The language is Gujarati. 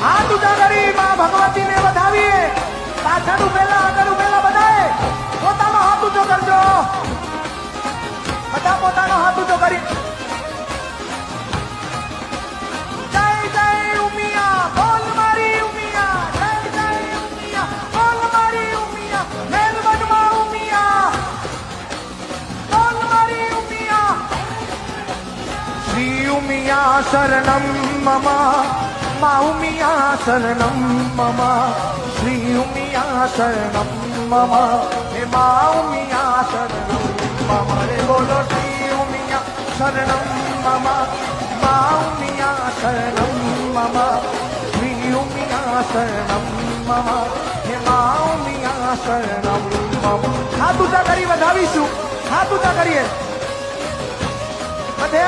હાથ ઊંચા કરી માં ભગવતીને વધાવીએ. પાછળનું પહેલા આગળનું પહેલા બધાએ પોતાનો હાથ ઊંચો કરજો. બધા પોતાનો હાથ ઊંચો કરી જય જય ઉમિયા બોલ મારી ઉમિયા. જય જય ઉમિયા બોલ મારી ઉમિયા. મેલવનમાં ઉમિયા બોલ મારી ઉમિયા. શ્રી ઉમિયા શરણમ મમ મા ઉમિયા શરણમ મમ. શ્રી ઉમિયા શરણમ મમ હે મા ઉમિયા શરણમ મમ. રે બોલો શ્રી ઉમિયા શરણમ મમ મા ઉમિયા શરણમ મમ. શ્રી ઉમિયા શરણમ મમ હે મા ઉમિયા શરણમ મમ. હાથ ઊંચા કરી વધાવીશું. હાથ ઊંચા કરીએ બધે.